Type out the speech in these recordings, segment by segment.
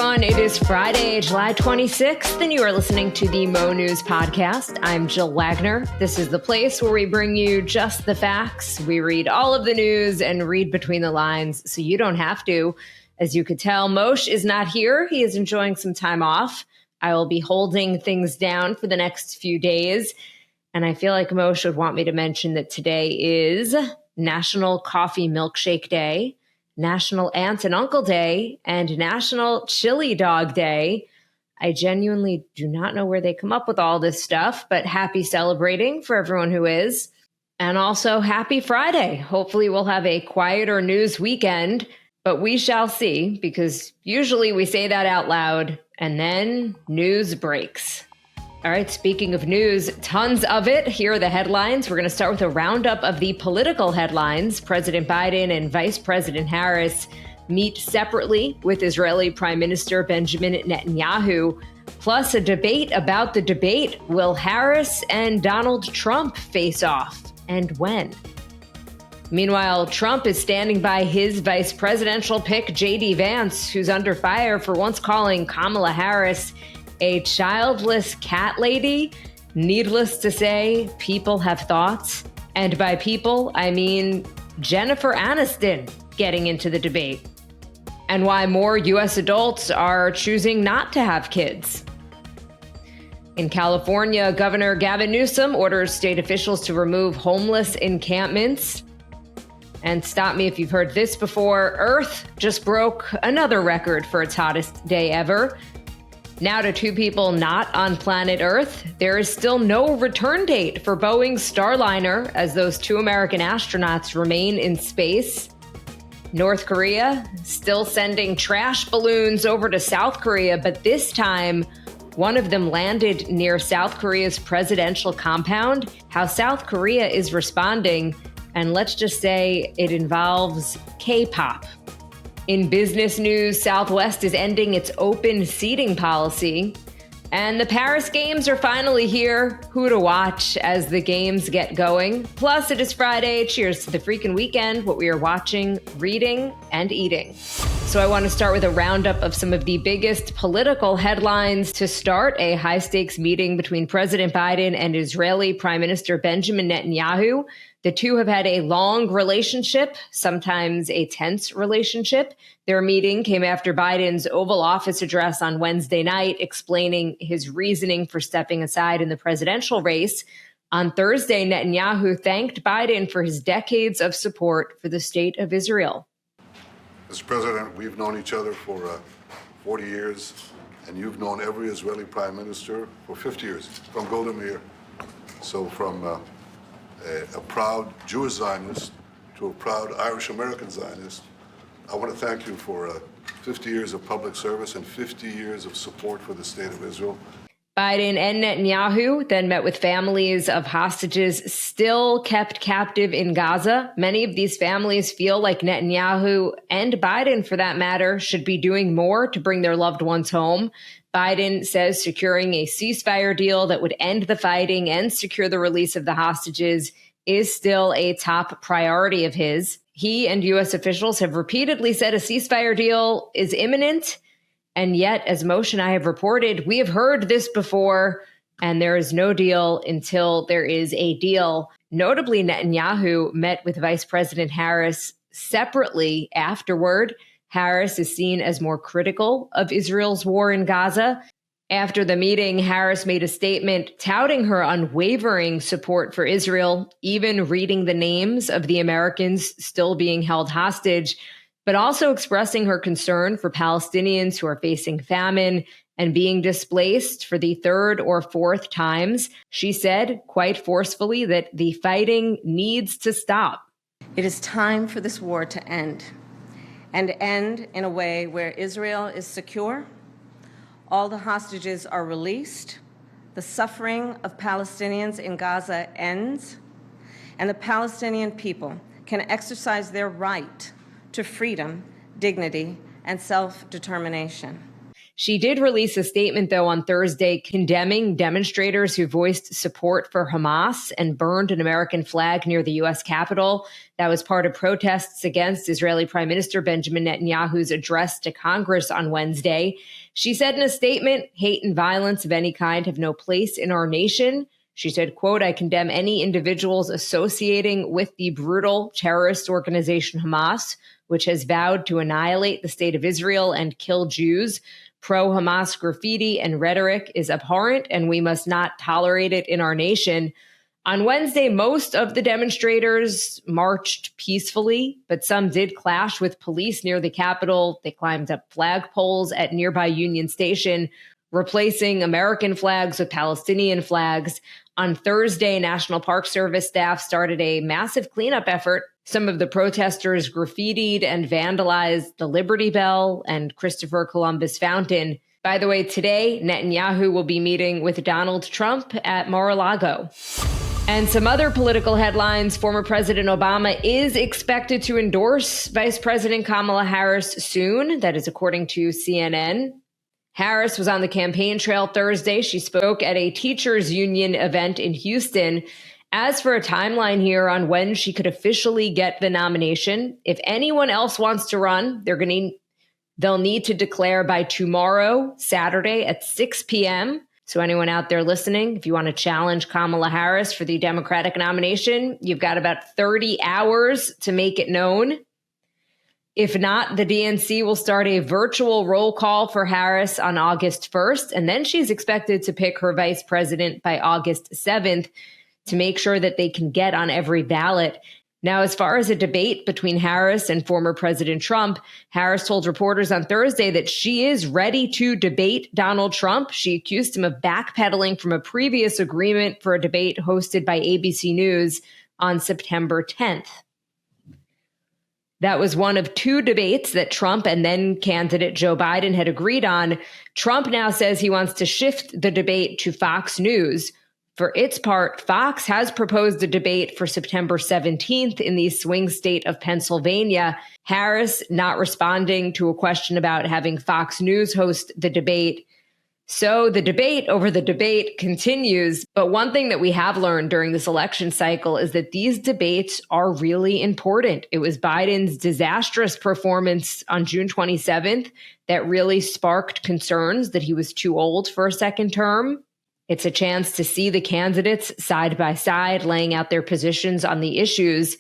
everyone. It is Friday, July 26th, and you are listening to the Mo.news podcast. I'm Jill Wagner. This is the place where we bring you just the facts. We read all of the news and read between the lines so you don't have to. As you could tell, Moshe is not here. He is enjoying some time off. I will be holding things down for the next few days. And I feel like Moshe would want me to mention that today is National Coffee Milkshake Day, National Aunt and Uncle Day, and National Chili Dog Day. I genuinely do not know where they come up with all this stuff, but happy celebrating for everyone who is. And also happy Friday. Hopefully we'll have a quieter news weekend, but we shall see, because usually we say that out loud and then news breaks. All right, speaking of news, tons of it. Here are the headlines. We're going to start with a roundup of the political headlines. President Biden and Vice President Harris meet separately with Israeli Prime Minister Benjamin Netanyahu, plus a debate about the debate. Will Harris and Donald Trump face off, and when? Meanwhile, Trump is standing by his vice presidential pick, J.D. Vance, who's under fire for once calling Kamala Harris a childless cat lady. Needless to say, people have thoughts. And by people, I mean Jennifer Aniston getting into the debate. And why more U.S. adults are choosing not to have kids. In California, Governor Gavin Newsom orders state officials to remove homeless encampments. And stop me if you've heard this before. Earth just broke another record for its hottest day ever. Now to two people not on planet Earth. There is still no return date for Boeing's Starliner as those two American astronauts remain in space. North Korea still sending trash balloons over to South Korea, but this time one of them landed near South Korea's presidential compound. How South Korea is responding, and let's just say it involves K-pop. In business news, Southwest is ending its open seating policy. And the Paris Games are finally here. Who to watch as the games get going. Plus, it is Friday. Cheers to the freaking weekend, what we are watching, reading, and eating. So I want to start with a roundup of some of the biggest political headlines. To start, a high-stakes meeting between President Biden and Israeli Prime Minister Benjamin Netanyahu. The two have had a long relationship, sometimes a tense relationship. Their meeting came after Biden's Oval Office address on Wednesday night, explaining his reasoning for stepping aside in the presidential race. On Thursday, Netanyahu thanked Biden for his decades of support for the state of Israel. Mr. President, we've known each other for 40 years, and you've known every Israeli prime minister for 50 years, from Golda Meir. So from a proud Jewish Zionist to a proud Irish-American Zionist, I want to thank you for 50 years of public service and 50 years of support for the state of Israel. Biden and Netanyahu then met with families of hostages still kept captive in Gaza. Many of these families feel like Netanyahu, and Biden for that matter, should be doing more to bring their loved ones home. Biden says securing a ceasefire deal that would end the fighting and secure the release of the hostages is still a top priority of his. He and U.S. officials have repeatedly said a ceasefire deal is imminent. And yet, as Moshe and I have reported, we have heard this before, and there is no deal until there is a deal. Notably, Netanyahu met with Vice President Harris separately afterward. Harris is seen as more critical of Israel's war in Gaza. After the meeting, Harris made a statement touting her unwavering support for Israel, even reading the names of the Americans still being held hostage, but also expressing her concern for Palestinians who are facing famine and being displaced for the third or fourth times. She said quite forcefully that the fighting needs to stop. It is time for this war to end, and end in a way where Israel is secure, all the hostages are released, the suffering of Palestinians in Gaza ends, and the Palestinian people can exercise their right to freedom, dignity, and self-determination. She did release a statement, though, on Thursday condemning demonstrators who voiced support for Hamas and burned an American flag near the U.S. Capitol. That was part of protests against Israeli Prime Minister Benjamin Netanyahu's address to Congress on Wednesday. She said in a statement, hate and violence of any kind have no place in our nation. She said, quote, I condemn any individuals associating with the brutal terrorist organization Hamas, which has vowed to annihilate the state of Israel and kill Jews. Pro-Hamas graffiti and rhetoric is abhorrent, and we must not tolerate it in our nation. On Wednesday, most of the demonstrators marched peacefully, but some did clash with police near the Capitol. They climbed up flagpoles at nearby Union Station, replacing American flags with Palestinian flags. On Thursday, National Park Service staff started a massive cleanup effort. Some of the protesters graffitied and vandalized the Liberty Bell and Christopher Columbus Fountain. By the way, today, Netanyahu will be meeting with Donald Trump at Mar-a-Lago. And some other political headlines. Former President Obama is expected to endorse Vice President Kamala Harris soon. That is according to CNN. Harris was on the campaign trail Thursday. She spoke at a teachers union event in Houston. As for a timeline here on when she could officially get the nomination, if anyone else wants to run, they'll need to declare by tomorrow, Saturday at 6 p.m. So anyone out there listening, if you want to challenge Kamala Harris for the Democratic nomination, you've got about 30 hours to make it known. If not, the DNC will start a virtual roll call for Harris on August 1st, and then she's expected to pick her vice president by August 7th to make sure that they can get on every ballot. Now, as far as a debate between Harris and former President Trump, Harris told reporters on Thursday that she is ready to debate Donald Trump. She accused him of backpedaling from a previous agreement for a debate hosted by ABC News on September 10th. That was one of two debates that Trump and then candidate Joe Biden had agreed on. Trump now says he wants to shift the debate to Fox News. For its part, Fox has proposed a debate for September 17th in the swing state of Pennsylvania. Harris not responding to a question about having Fox News host the debate. So the debate over the debate continues. But one thing that we have learned during this election cycle is that these debates are really important. It was Biden's disastrous performance on June 27th that really sparked concerns that he was too old for a second term. It's a chance to see the candidates side by side, laying out their positions on the issues.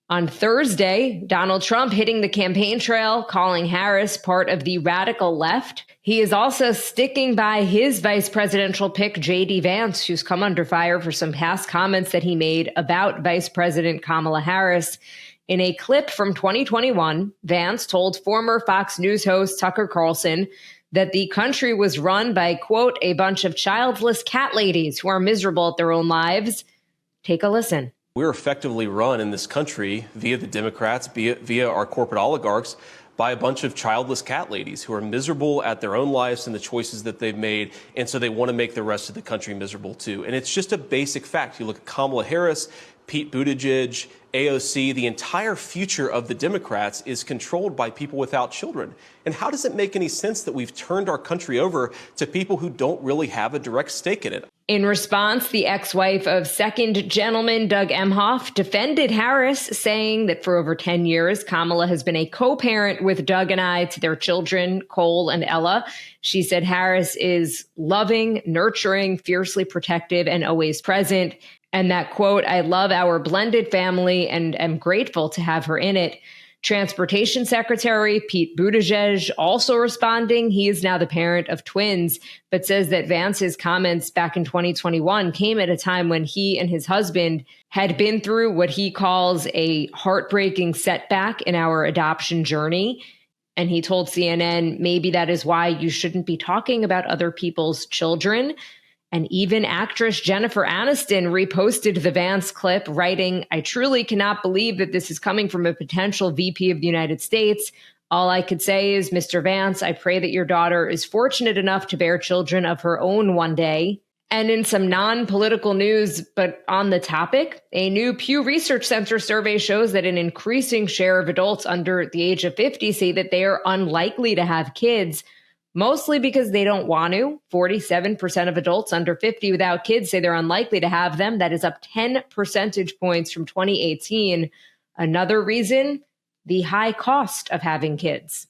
On Thursday, Donald Trump hitting the campaign trail, calling Harris part of the radical left. He is also sticking by his vice presidential pick, J.D. Vance, who's come under fire for some past comments that he made about Vice President Kamala Harris. In a clip from 2021, Vance told former Fox News host Tucker Carlson that the country was run by, quote, a bunch of childless cat ladies who are miserable at their own lives. Take a listen. We're effectively run in this country via the Democrats, via our corporate oligarchs, by a bunch of childless cat ladies who are miserable at their own lives and the choices that they've made. And so they want to make the rest of the country miserable, too. And it's just a basic fact. You look at Kamala Harris, Pete Buttigieg, AOC, the entire future of the Democrats is controlled by people without children. And how does it make any sense that we've turned our country over to people who don't really have a direct stake in it? In response, the ex-wife of second gentleman Doug Emhoff defended Harris, saying that for over 10 years, Kamala has been a co-parent with Doug and I to their children, Cole and Ella. She said Harris is loving, nurturing, fiercely protective, and always present. And that, quote, I love our blended family and am grateful to have her in it. Transportation Secretary Pete Buttigieg also responding. He is now the parent of twins, but says that Vance's comments back in 2021 came at a time when he and his husband had been through what he calls a heartbreaking setback in our adoption journey. And he told CNN, maybe that is why you shouldn't be talking about other people's children. And even actress Jennifer Aniston reposted the Vance clip, writing, I truly cannot believe that this is coming from a potential VP of the United States. All I could say is, Mr. Vance, I pray that your daughter is fortunate enough to bear children of her own one day. And in some non-political news, but on the topic, a new Pew Research Center survey shows that an increasing share of adults under the age of 50 say that they are unlikely to have kids. mostly because they don't want to. 47% of adults under 50 without kids say they're unlikely to have them. That is up 10 percentage points from 2018. Another reason, the high cost of having kids.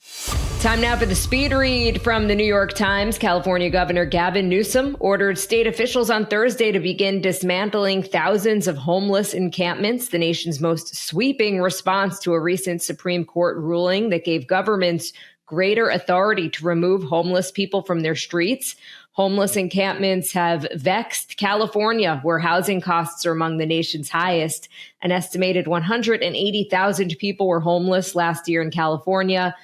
Time now for the speed read from the New York Times. California Governor Gavin Newsom ordered state officials on Thursday to begin dismantling thousands of homeless encampments, the nation's most sweeping response to a recent Supreme Court ruling that gave governments greater authority to remove homeless people from their streets. Homeless encampments have vexed California, where housing costs are among the nation's highest. An estimated 180,000 people were homeless last year in California.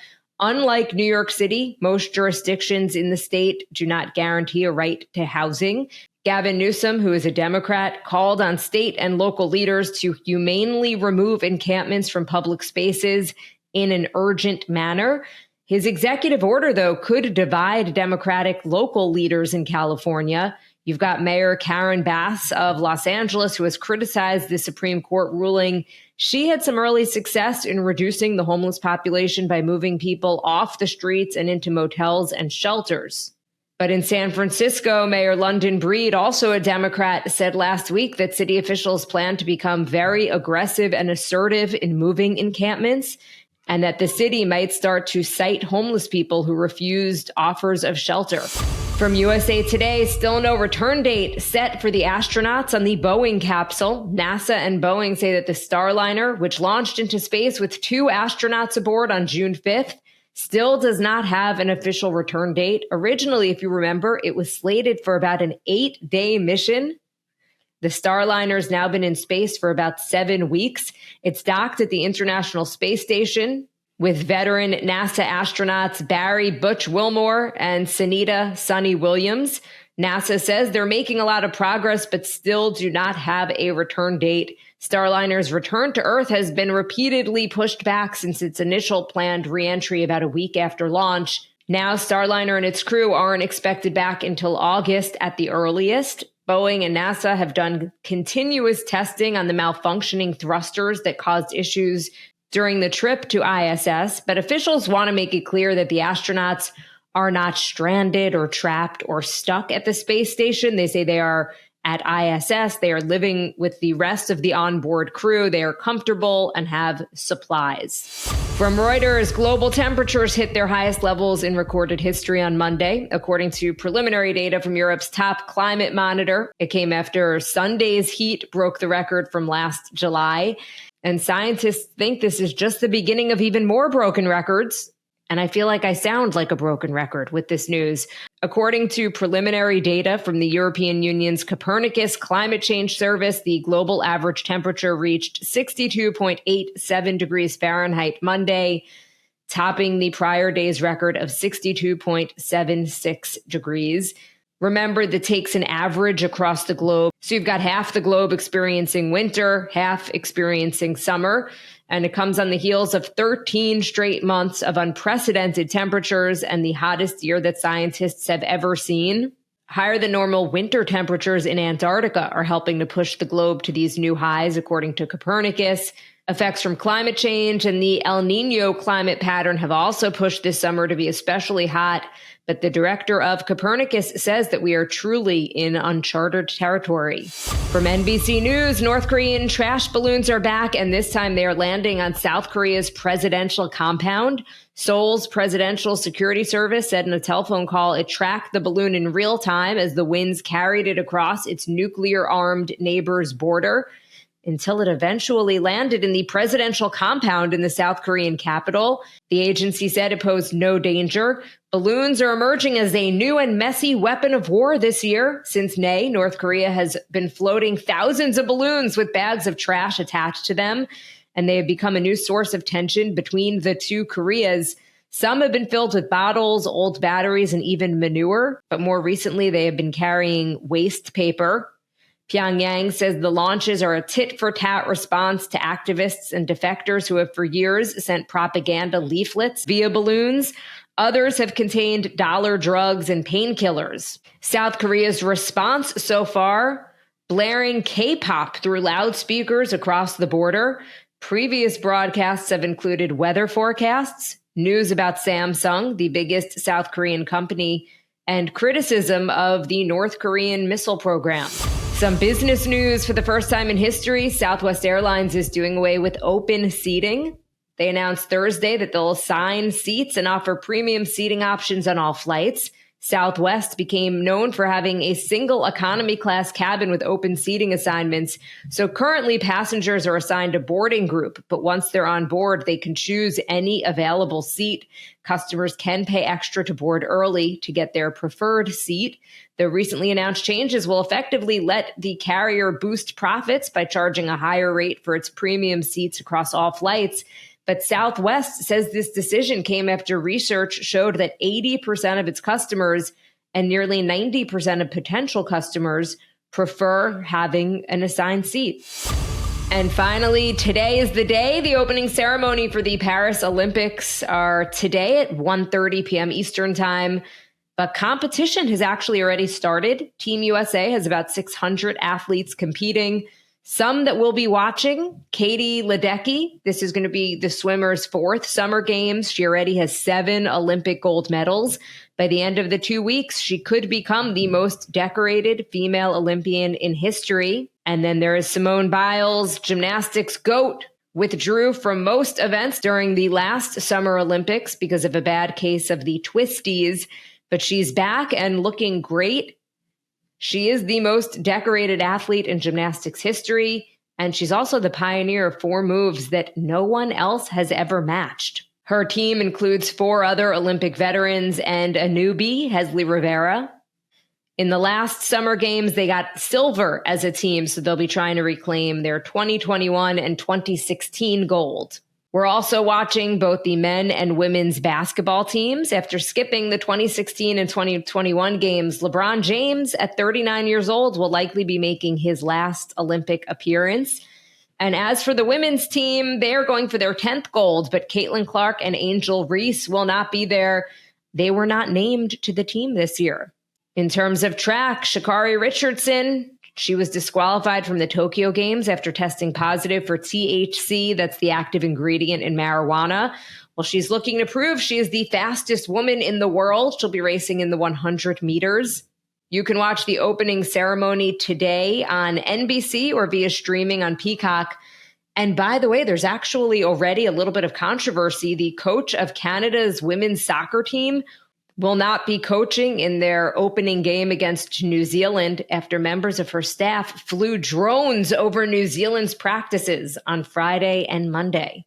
Unlike New York City, most jurisdictions in the state do not guarantee a right to housing. Gavin Newsom, who is a Democrat, called on state and local leaders to humanely remove encampments from public spaces in an urgent manner. His executive order, though, could divide Democratic local leaders in California. You've got Mayor Karen Bass of Los Angeles, who has criticized the Supreme Court ruling. She had some early success in reducing the homeless population by moving people off the streets and into motels and shelters. But in San Francisco, Mayor London Breed, also a Democrat, said last week that city officials plan to become very aggressive and assertive in moving encampments, and that the city might start to cite homeless people who refused offers of shelter. From USA Today, still no return date set for the astronauts on the Boeing capsule. NASA and Boeing say that the Starliner, which launched into space with 2 astronauts aboard on June 5th, still does not have an official return date. Originally, if you remember, it was slated for about an 8-day mission. The Starliner has now been in space for about 7 weeks. It's docked at the International Space Station with veteran NASA astronauts Barry Butch Wilmore and Suni Williams. NASA says they're making a lot of progress, but still do not have a return date. Starliner's return to Earth has been repeatedly pushed back since its initial planned reentry about a week after launch. Now, Starliner and its crew aren't expected back until August at the earliest. Boeing and NASA have done continuous testing on the malfunctioning thrusters that caused issues during the trip to ISS, but officials want to make it clear that the astronauts are not stranded or trapped or stuck at the space station. They say they are at ISS. They are living with the rest of the onboard crew. They are comfortable and have supplies. From Reuters, global temperatures hit their highest levels in recorded history on Monday, according to preliminary data from Europe's top climate monitor. It came after Sunday's heat broke the record from last July. And scientists think this is just the beginning of even more broken records. And I feel like I sound like a broken record with this news. According to preliminary data from the European Union's Copernicus Climate Change Service, the global average temperature reached 62.87 degrees Fahrenheit Monday, topping the prior day's record of 62.76 degrees. Remember, that takes an average across the globe. So you've got half the globe experiencing winter, half experiencing summer. And it comes on the heels of 13 straight months of unprecedented temperatures and the hottest year that scientists have ever seen. Higher than normal winter temperatures in Antarctica are helping to push the globe to these new highs, according to Copernicus. Effects from climate change and the El Nino climate pattern have also pushed this summer to be especially hot. But the director of Copernicus says that we are truly in uncharted territory. From NBC News, North Korean trash balloons are back, and this time they are landing on South Korea's presidential compound. Seoul's Presidential Security Service said in a telephone call it tracked the balloon in real time as the winds carried it across its nuclear-armed neighbor's border, until it eventually landed in the presidential compound in the South Korean capital. The agency said it posed no danger. Balloons are emerging as a new and messy weapon of war this year. Since May, North Korea has been floating thousands of balloons with bags of trash attached to them, and they have become a new source of tension between the two Koreas. Some have been filled with bottles, old batteries, and even manure, but more recently they have been carrying waste paper. Pyongyang says the launches are a tit-for-tat response to activists and defectors who have for years sent propaganda leaflets via balloons. Others have contained dollar drugs and painkillers. South Korea's response so far, blaring K-pop through loudspeakers across the border. Previous broadcasts have included weather forecasts, news about Samsung, the biggest South Korean company, and criticism of the North Korean missile program. Some business news. For the first time in history, Southwest Airlines is doing away with open seating. They announced Thursday that they'll assign seats and offer premium seating options on all flights. Southwest became known for having a single economy class cabin with open seating assignments. So currently passengers are assigned a boarding group, but once they're on board, they can choose any available seat. Customers can pay extra to board early to get their preferred seat. The recently announced changes will effectively let the carrier boost profits by charging a higher rate for its premium seats across all flights. But Southwest says this decision came after research showed that 80% of its customers and nearly 90% of potential customers prefer having an assigned seat. And finally, today is the day. The opening ceremony for the Paris Olympics are today at 1:30 p.m. Eastern Time. But competition has actually already started. Team USA has about 600 athletes competing. Some that we'll be watching, Katie Ledecky. This is going to be the swimmer's fourth Summer Games. She already has 7 Olympic gold medals. By the end of the 2 weeks, she could become the most decorated female Olympian in history. And then there is Simone Biles, gymnastics GOAT, withdrew from most events during the last Summer Olympics because of a bad case of the twisties. But she's back and looking great. She is the most decorated athlete in gymnastics history, and she's also the pioneer of 4 moves that no one else has ever matched. Her team includes 4 other Olympic veterans and a newbie, Hesley Rivera. In the last Summer Games, they got silver as a team, so they'll be trying to reclaim their 2021 and 2016 gold. We're also watching both the men and women's basketball teams. After skipping the 2016 and 2021 games, LeBron James, at 39 years old, will likely be making his last Olympic appearance. And as for the women's team, they're going for their 10th gold, but Caitlin Clark and Angel Reese will not be there. They were not named to the team this year. In terms of track, Sha'Carri Richardson, she was disqualified from the Tokyo Games after testing positive for THC. That's the active ingredient in marijuana. Well, she's looking to prove she is the fastest woman in the world. She'll be racing in the 100 meters. You can watch the opening ceremony today on NBC or via streaming on Peacock. And by the way, there's actually already a little bit of controversy. The coach of Canada's women's soccer team will not be coaching in their opening game against New Zealand after members of her staff flew drones over New Zealand's practices on Friday and Monday.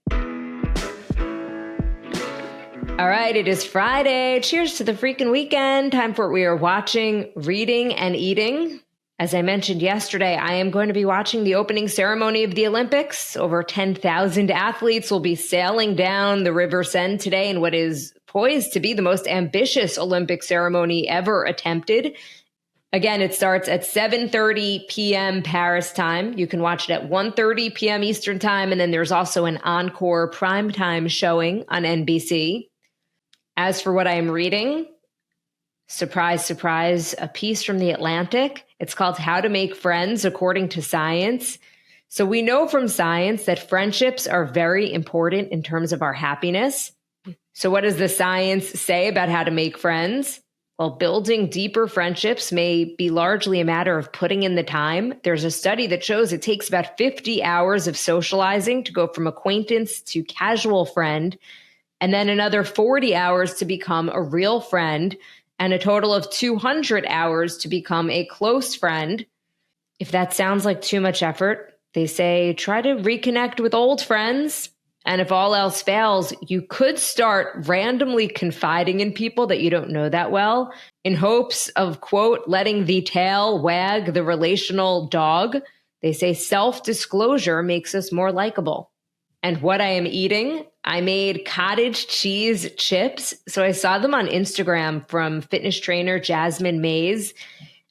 All right, it is Friday. Cheers to the freaking weekend. Time for what we are watching, reading, and eating. As I mentioned yesterday, I am going to be watching the opening ceremony of the Olympics. Over 10,000 athletes will be sailing down the River Seine today in what is poised to be the most ambitious Olympic ceremony ever attempted. Again, it starts at 7:30 p.m. Paris time. You can watch it at 1:30 p.m. Eastern time, and then there's also an encore primetime showing on NBC. As for what I am reading, surprise, surprise, a piece from The Atlantic. It's called How to Make Friends According to Science. So we know from science that friendships are very important in terms of our happiness. So what does the science say about how to make friends? Well, building deeper friendships may be largely a matter of putting in the time. There's a study that shows it takes about 50 hours of socializing to go from acquaintance to casual friend, and then another 40 hours to become a real friend, and a total of 200 hours to become a close friend. If that sounds like too much effort, they say try to reconnect with old friends. And if all else fails, you could start randomly confiding in people that you don't know that well in hopes of, quote, letting the tail wag the relational dog. They say self-disclosure makes us more likable. And what I am eating, I made cottage cheese chips. So I saw them on Instagram from fitness trainer Jasmine Mays.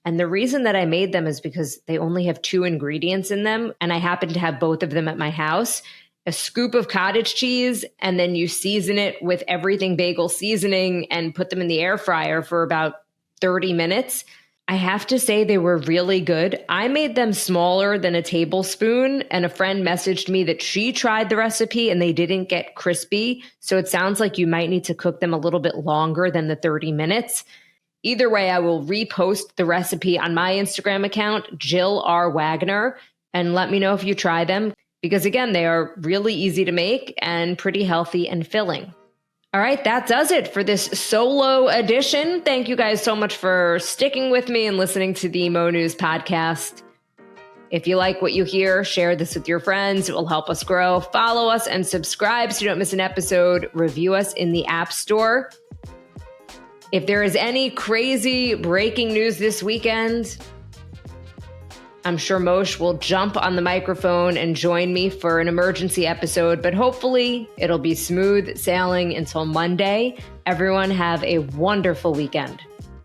And the reason that I made them is because they only have 2 ingredients in them. And I happen to have both of them at my house. A scoop of cottage cheese, and then you season it with everything bagel seasoning and put them in the air fryer for about 30 minutes. I have to say they were really good. I made them smaller than a tablespoon, and a friend messaged me that she tried the recipe and they didn't get crispy. So it sounds like you might need to cook them a little bit longer than the 30 minutes. Either way, I will repost the recipe on my Instagram account, Jill R. Wagner, and let me know if you try them, because again, they are really easy to make and pretty healthy and filling. All right, that does it for this solo edition. Thank you guys so much for sticking with me and listening to the Mo News podcast. If you like what you hear, share this with your friends. It will help us grow. Follow us and subscribe so you don't miss an episode. Review us in the App Store. If there is any crazy breaking news this weekend, I'm sure Moshe will jump on the microphone and join me for an emergency episode, but hopefully it'll be smooth sailing until Monday. Everyone have a wonderful weekend.